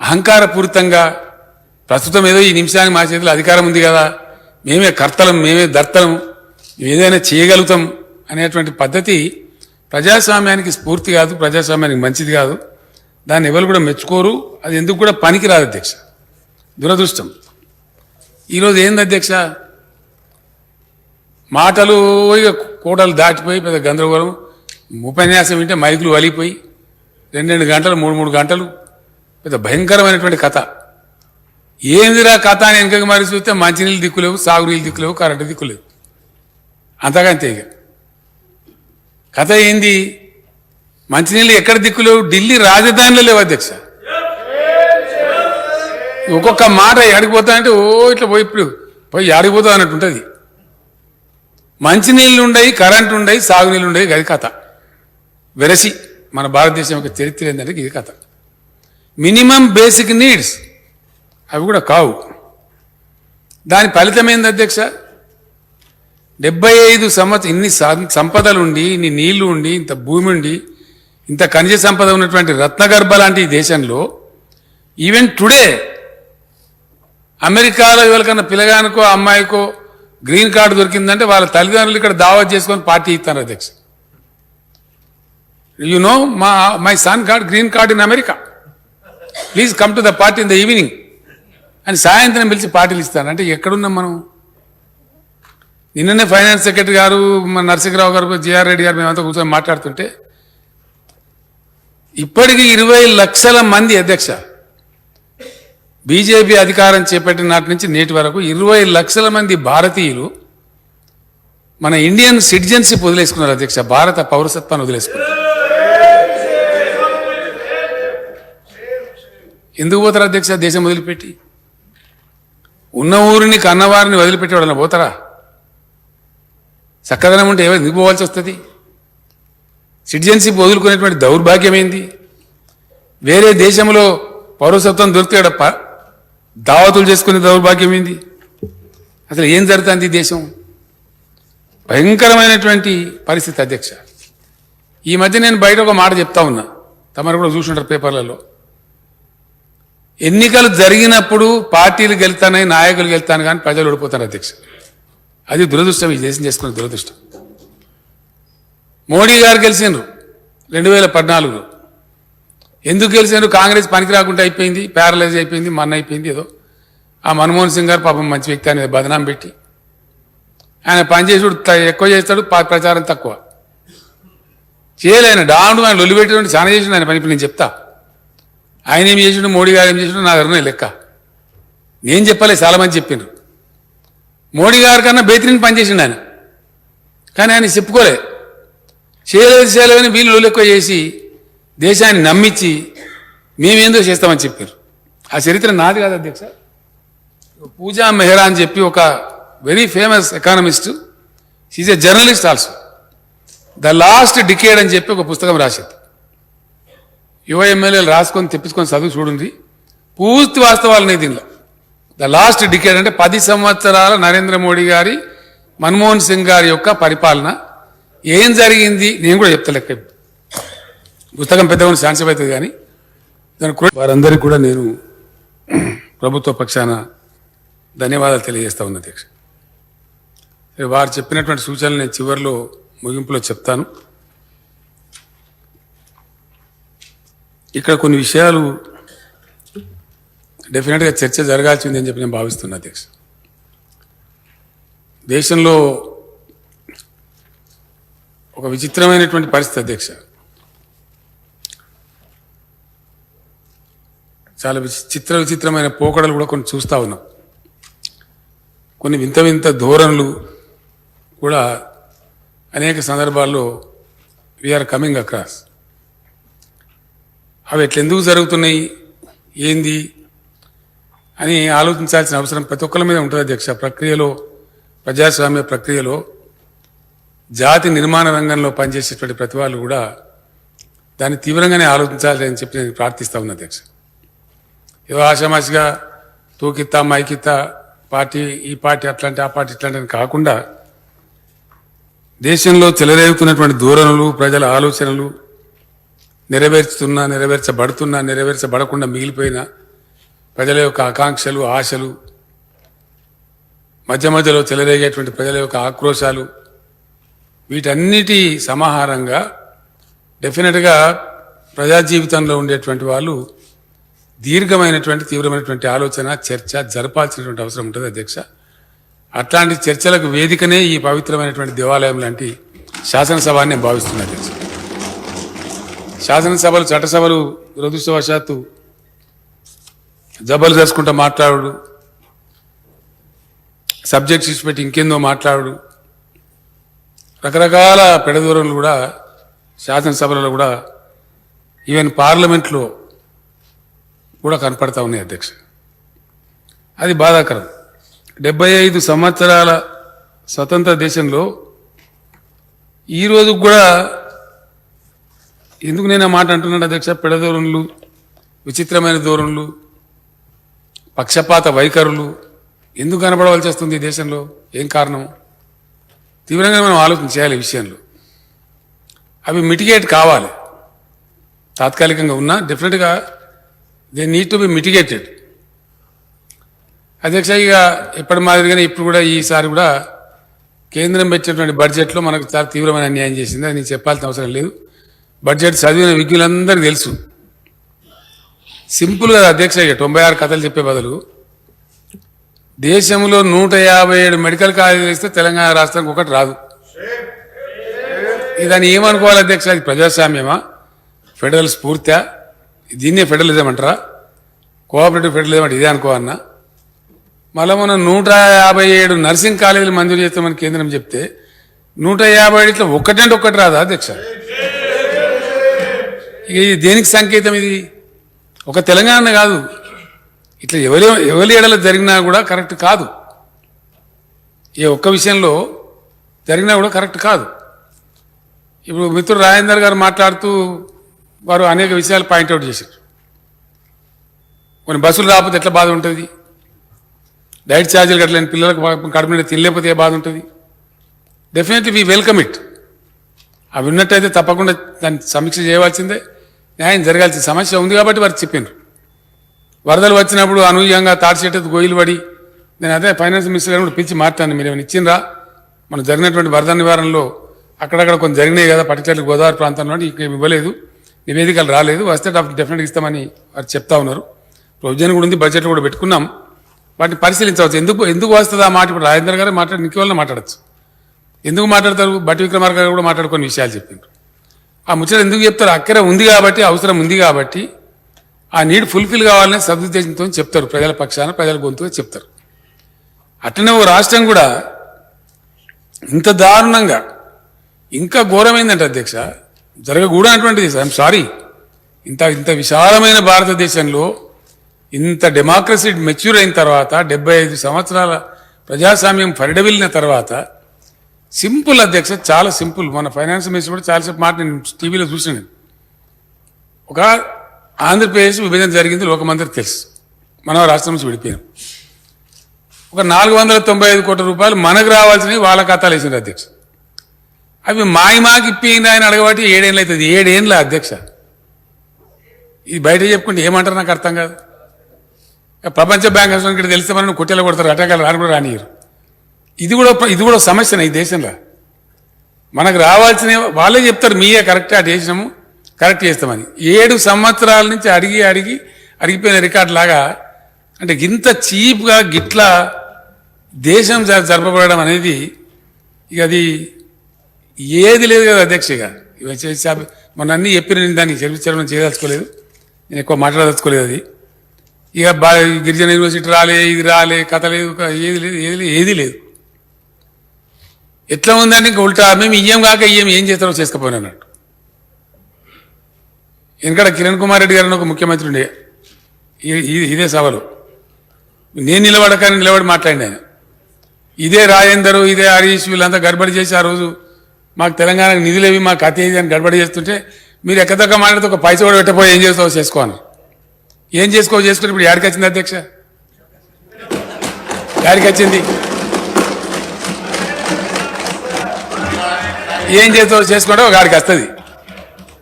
అహంకారపూరితంగా ప్రస్తుతం ఏదో ఈ నిమిషానికి మా చేతిలో అధికారం ఉంది కదా, మేమే కర్తలం, మేమే దర్తలం, ఏదైనా చేయగలుగుతాం అనేటువంటి పద్ధతి ప్రజాస్వామ్యానికి స్ఫూర్తి కాదు, ప్రజాస్వామ్యానికి మంచిది కాదు. దాన్ని ఎవరు కూడా మెచ్చుకోరు. అది ఎందుకు కూడా పనికిరాదు అధ్యక్ష. దురదృష్టం. ఈరోజు ఏంది అధ్యక్ష, మాటలు ఇక కోటలు దాటిపోయి పెద్ద గందరగోళం. ఉపన్యాసం వింటే మైకులు వలిపోయి 2 గంటలు 3 గంటలు పెద్ద భయంకరమైనటువంటి కథ. ఏందిరా కథ అని వెనకకి మరి చూస్తే మంచినీళ్ళు దిక్కులేవు, సాగునీళ్ళు దిక్కులేవు, కరెంటు దిక్కులేవు. అంతకంతే. ఇక కథ ఏంది? మంచినీళ్ళు ఎక్కడ దిక్కులేవు? ఢిల్లీ రాజధానిలో లేవు అధ్యక్ష. ఒక్కొక్క మాట ఎడిగిపోతా అంటే ఓ ఇట్లా పోయి ఎడిగిపోతా అన్నట్టు ఉంటుంది. మంచినీళ్ళు ఉండయి, కరెంటు ఉండయి, సాగునీళ్ళు ఉండయి. అది కథ. వెరసి మన భారతదేశం యొక్క చరిత్ర ఏంటంటే ఇది కథ. మినిమం బేసిక్ నీడ్స్ అవి కూడా కావు. దాని ఫలితం ఏంది అధ్యక్ష? 75 సంవత్సరం ఇన్ని సంపదలు ఉండి, ఇన్ని నీళ్లు ఉండి, ఇంత భూమి ఉండి, ఇంత ఖనిజ సంపద ఉన్నటువంటి రత్నగర్భ లాంటి ఈ దేశంలో ఈవెన్ టుడే అమెరికాలో ఎవరికన్నా పిల్లగానికో అమ్మాయికో గ్రీన్ కార్డు దొరికిందంటే వాళ్ళ తల్లిదండ్రులు ఇక్కడ దావత్ చేసుకొని పార్టీ ఇస్తారు అధ్యక్ష. You know my son got green card in America, please come to the party in the evening అని సాయంత్రం పిలిచి పార్టీలు ఇస్తాను. అంటే ఎక్కడున్నాం మనం? నిన్ననే ఫైనాన్స్ సెక్రటరీ గారు, మన నరసింహరావు గారు, జిఆర్ రెడ్డి గారు మేమంతా కూర్చొని మాట్లాడుతుంటే ఇప్పటికీ 20 లక్షల మంది అధ్యక్ష బీజేపీ అధికారం చేపట్టిన నాటి నుంచి నేటి వరకు 20 లక్షల మంది భారతీయులు మన ఇండియన్ సిటిజన్షిప్ వదిలేసుకున్నారు అధ్యక్ష. భారత పౌరసత్వాన్ని వదిలేసుకున్నారు. ఎందుకు పోతారా అధ్యక్ష? దేశం వదిలిపెట్టి ఉన్న ఊరిని కన్నవారిని వదిలిపెట్టి వాళ్ళని పోతారా? చక్కదనం ఉంటే ఎందుకు పోవాల్సి వస్తుంది? సిటిజన్షిప్ వదులుకునేటువంటి దౌర్భాగ్యమైంది. వేరే దేశంలో పౌరసత్వం దొరికితే దావతులు చేసుకునే దౌర్భాగ్యమైంది. అసలు ఏం జరుగుతుంది ఈ దేశం? భయంకరమైనటువంటి పరిస్థితి అధ్యక్ష. ఈ మధ్య నేను బయట ఒక మాట చెప్తా ఉన్నా, తమరు కూడా చూసుంటారు పేపర్లలో. ఎన్నికలు జరిగినప్పుడు పార్టీలు గెలుతానని, నాయకులు గెలుతాను కానీ ప్రజలు ఓడిపోతారు అధ్యక్ష. అది దురదృష్టం. ఈ దేశం చేసుకునే దురదృష్టం. మోడీ గారు గెలిచిండ్రు 2014లో. ఎందుకు గెలిచారు? కాంగ్రెస్ పనికి రాకుండా అయిపోయింది, ప్యారలైజ్ అయిపోయింది, మన్న అయిపోయింది. ఏదో ఆ మన్మోహన్ సింగ్ గారు పాపం మంచి వ్యక్తి అనేది బదనాం పెట్టి ఆయన పనిచేసుడు ఎక్కువ చేస్తాడు, ప్రచారం తక్కువ చేయలేను. డాండు ఆయన లొల్లి పెట్టినట్టు చాలా చేసిండు ఆయన పని. నేను చెప్తా ఆయన ఏం చేసిండు, మోడీ గారు ఏం చేసిండు నా దగ్గర లెక్క. నేను చెప్పలేదు, చాలా మంది చెప్పిండ్రు. మోడీ గారి కన్నా బెహతరీన్ పనిచేసిండు ఆయన, కానీ ఆయన చెప్పుకోలే. చేయలేదని వీళ్ళు లొల్లి ఎక్కువ చేసి దేశాన్ని నమ్మించి మేమేందో చేస్తామని చెప్పారు. ఆ చరిత్ర నాది కాదు అధ్యక్ష. పూజా మెహ్రా అని చెప్పి ఒక very famous economist, she's a journalist also, the last decade అని చెప్పి ఒక పుస్తకం రాసింది. యువ ఎమ్మెల్యేలు రాసుకొని తెప్పించుకొని చదువు చూడండి. పూర్తి వాస్తవాలనే దీనిలో. ద లాస్ట్ డికేడ్ అంటే 10 సంవత్సరాల నరేంద్ర మోడీ గారి, మన్మోహన్ సింగ్ గారి యొక్క పరిపాలన ఏం జరిగింది నేను కూడా చెప్తా. లెక్క పుస్తకం పెద్దగా శాంతిసేపు అవుతుంది కానీ వారందరికీ కూడా నేను ప్రభుత్వ పక్షాన ధన్యవాదాలు తెలియజేస్తా ఉన్నా అధ్యక్ష. వారు చెప్పినటువంటి సూచనలు నేను చివరిలో ముగింపులో చెప్తాను. ఇక్కడ కొన్ని విషయాలు డెఫినెట్గా చర్చ జరగాల్సింది అని చెప్పి నేను భావిస్తున్నా అధ్యక్ష. దేశంలో ఒక విచిత్రమైనటువంటి పరిస్థితి అధ్యక్ష. చాలా విచిత్రమైన పోకడలు కూడా కొన్ని చూస్తూ ఉన్నాం. కొన్ని వింత వింత ధోరణులు కూడా అనేక సందర్భాల్లో వీఆర్ కమింగ్ అక్రాస్. అవి ఎట్లెందుకు జరుగుతున్నాయి, ఏంది అని ఆలోచించాల్సిన అవసరం ప్రతి ఒక్కరి మీద ఉంటుంది అధ్యక్ష. ప్రక్రియలో, ప్రజాస్వామ్య ప్రక్రియలో, జాతి నిర్మాణ రంగంలో పనిచేసేటువంటి ప్రతి వాళ్ళు కూడా దాన్ని తీవ్రంగానే ఆలోచించాలి అని చెప్పి నేను ప్రార్థిస్తా ఉన్నా అధ్యక్ష. ఏదో ఆషామాషిగా తూకిత్తా మైకిత్తా పార్టీ, ఈ పార్టీ అట్లాంటి, ఆ పార్టీ ఇట్లాంటి కాకుండా దేశంలో చెలరేగుతున్నటువంటి ధోరణులు, ప్రజల ఆలోచనలు నెరవేర్చబడకుండా మిగిలిపోయిన ప్రజల యొక్క ఆకాంక్షలు ఆశలు మధ్య మధ్యలో చెలరేగేటువంటి ప్రజల యొక్క ఆక్రోశాలు వీటన్నిటి సమాహారంగా డెఫినెట్గా ప్రజా జీవితంలో ఉండేటువంటి వాళ్ళు దీర్ఘమైనటువంటి తీవ్రమైనటువంటి ఆలోచన చర్చ జరపాల్సినటువంటి అవసరం ఉంటుంది అధ్యక్ష. అట్లాంటి చర్చలకు వేదికనే ఈ పవిత్రమైనటువంటి దేవాలయం లాంటి శాసనసభ అని నేను భావిస్తున్నాను అధ్యక్ష. శాసనసభలు చట్టసభలు దురదృష్టవశాత్తు జబ్బలు చేసుకుంటూ మాట్లాడు, సబ్జెక్ట్స్ ఇచ్చిపెట్టి ఇంకేందో మాట్లాడు, రకరకాల పెడదూరలు కూడా శాసనసభలలో కూడా ఈవెన్ పార్లమెంట్లో కూడా కనపడతా ఉన్నాయి అధ్యక్ష. అది బాధాకరం. 75 సంవత్సరాల స్వతంత్ర దేశంలో ఈరోజు కూడా ఎందుకు నేను ఆ మాట అంటున్నాను అధ్యక్ష, పెడధోరణులు, విచిత్రమైన ధోరణులు, పక్షపాత వైఖరులు ఎందుకు కనపడవలసి వస్తుంది ఈ దేశంలో? ఏం కారణం? తీవ్రంగా మనం ఆలోచన చేయాలి ఈ విషయంలో. అవి మిటిగేట్ కావాలి. తాత్కాలికంగా ఉన్నా డెఫినెట్గా దే నీడ్ టు బి మిటిగేటెడ్ అధ్యక్ష. ఇక ఎప్పటి మాదిరిగానే ఇప్పుడు కూడా ఈసారి కూడా కేంద్రం పెట్టినటువంటి బడ్జెట్లో మనకు చాలా తీవ్రమైన అన్యాయం చేసింది. అది నేను చెప్పాల్సిన అవసరం లేదు. బడ్జెట్ చదివిన విజ్ఞులందరికీ తెలుసు. సింపుల్గా అధ్యక్ష, ఇక 96 కథలు చెప్పే బదులు దేశంలో 157 మెడికల్ కాలేజీలు ఇస్తే తెలంగాణ రాష్ట్రానికి ఒకటి రాదు. దాన్ని ఏమనుకోవాలి అధ్యక్ష? అది ప్రజాస్వామ్యమా, ఫెడరల్ స్ఫూర్తా? దీన్నే ఫెడరలిజం అంటారా? కోఆపరేటివ్ ఫెడరలిజం అంటే ఇదే అనుకోవన్నా? మళ్ళీ మనం 157 నర్సింగ్ కాలేజీలు మంజూరు చేస్తామని కేంద్రం చెప్తే 157 ఒక్కటంటే ఒక్కటి రాదా అధ్యక్ష? ఇక ఇది దేనికి సంకేతం? ఇది ఒక తెలంగాణ కాదు, ఇట్లా ఎవరి ఏడలో జరిగినా కూడా కరెక్ట్ కాదు. ఏ ఒక్క విషయంలో జరిగినా కూడా కరెక్ట్ కాదు. ఇప్పుడు మిత్రుడు రాజేందర్ గారు మాట్లాడుతూ వారు అనేక విషయాలు పాయింట్అవుట్ చేశారు. కొన్ని బస్సులు రాకపోతే ఎట్లా బాధ ఉంటుంది, డైట్ ఛార్జీలు కట్టలేని పిల్లలకు కడుపు నిండా తినలేకపోతే ఏ బాధ ఉంటుంది. Definitely we welcome it. అవి ఉన్నట్టయితే తప్పకుండా దాన్ని సమీక్ష చేయవలసిందే, న్యాయం జరగాల్సిన సమస్య ఉంది కాబట్టి వారు చెప్పారు. వరదలు వచ్చినప్పుడు అనూహ్యంగా తాటి చెట్టు గొయ్యిలు పడి నేను అదే ఫైనాన్స్ మినిస్టర్ గారు కూడా పిలిచి మాట్లాడాను. మీరు ఏమైనా ఇచ్చిండ్రా? మనం జరిగినటువంటి వరద నివారణలో అక్కడక్కడ కొన్ని జరిగినాయి కదా, పర్టికులర్ గోదావరి ప్రాంతంలో ఇంక ఇవ్వలేదు, నివేదికలు రాలేదు, వస్తే డెఫినెట్గా ఇస్తామని వారు చెప్తా ఉన్నారు. ప్రొవిజన్ కూడా ఉంది, బడ్జెట్లో కూడా పెట్టుకున్నాం, వాటిని పరిశీలించవచ్చు. ఎందుకు వస్తుంది ఆ మాట? ఇప్పుడు రాజేంద్ర గారు ఇంకేళ్ళ మాట్లాడచ్చు. ఎందుకు మాట్లాడతారు? బట్టి విక్రమార్క గారు కూడా మాట్లాడుకునే విషయాలు చెప్పిండ్రు. ఆ ముచ్చట ఎందుకు చెప్తారు? అక్కడే ఉంది కాబట్టి, అవసరం ఉంది కాబట్టి, ఆ నీడ్ ఫుల్ఫిల్ కావాలని సదుద్దేశంతో చెప్తారు. ప్రజల పక్షాన ప్రజల గొంతుగా చెప్తారు. అట్లనే ఓ రాష్ట్రం కూడా ఇంత దారుణంగా ఇంకా ఘోరమైందంటే అధ్యక్ష, జరగకూడనటువంటిది. ఐఎమ్ సారీ, ఇంత విశాలమైన భారతదేశంలో ఇంత డెమోక్రసీ మెచ్యూర్ అయిన తర్వాత 75 సంవత్సరాల ప్రజాస్వామ్యం పరిడవిల్లిన తర్వాత సింపుల్ అధ్యక్ష, చాలా సింపుల్. మన ఫైనాన్స్ మినిస్టర్ కూడా చాలాసేపు మాట నేను టీవీలో చూసాను. ఒక ఆంధ్రప్రదేశ్ విభజన జరిగింది, లోకమందరికి తెలుసు. మనం రాష్ట్రం నుంచి విడిపోయాం. ఒక 495 కోట్ల రూపాయలు మనకు రావాల్సినవి వాళ్ళ ఖాతాలు వేసింది అధ్యక్ష. అవి మాకి ఇప్పింది ఆయన అడగబట్టి 7 ఏళ్ళు అవుతుంది. 7 ఏళ్ళ అధ్యక్ష. ఇది బయట చెప్పుకుంటే ఏమంటారు నాకు అర్థం కాదు. ప్రపంచ బ్యాంక్ ఇక్కడ తెలిస్తే మనం కొట్టెలు కొడతారు, అటకాలు రాని కూడా రానియరు. ఇది కూడా సమస్యనే ఈ దేశంలో. మనకు రావాల్సిన వాళ్ళే చెప్తారు, మీయే కరెక్ట్ అటు చేసినాము, కరెక్ట్ చేస్తామని. 7 సంవత్సరాల నుంచి అడిగిపోయిన రికార్డు లాగా, అంటే ఇంత చీప్గా గిట్లా దేశం జరపబడడం అనేది ఇక అది ఏది లేదు కదా అధ్యక్షగా. మొన్న అన్నీ చెప్పిన దాన్ని చర్చించడం చేయదలుచుకోలేదు, నేను ఎక్కువ మాట్లాడదలుచుకోలేదు. అది ఇక గిరిజన యూనివర్సిటీ రాలే, ఇది రాలే, కథ లేదు, ఏది లేదు. ఎట్లా ఉందంటే ఇంకా ఉల్టా మేము ఇయ్యం కాక ఏం చేస్తారో చేసుకపోయినట్టు. ఎందుకంటే కిరణ్ కుమార్ రెడ్డి గారిని ఒక ముఖ్యమంత్రి ఉండే ఇదే సభలో నేను నిలబడి మాట్లాడిన ఆయన. ఇదే రాజేందరు, ఇదే హరీష్ వీళ్ళంతా గడబడి చేసి ఆ రోజు మాకు తెలంగాణకు నిధులేవి, మాకు కథ ఏది అని గడబడి చేస్తుంటే మీరు ఎక్కదక్క మాట్లాడితే ఒక పైస కూడా పెట్టపోయి ఏం చేస్తావో చేసుకోను. ఏం చేసుకుని ఇప్పుడు యాడికి వచ్చింది అధ్యక్ష? యాడికి వచ్చింది? ఏం చేస్తావో చేసుకుంటే ఒక ఆడికి వస్తుంది.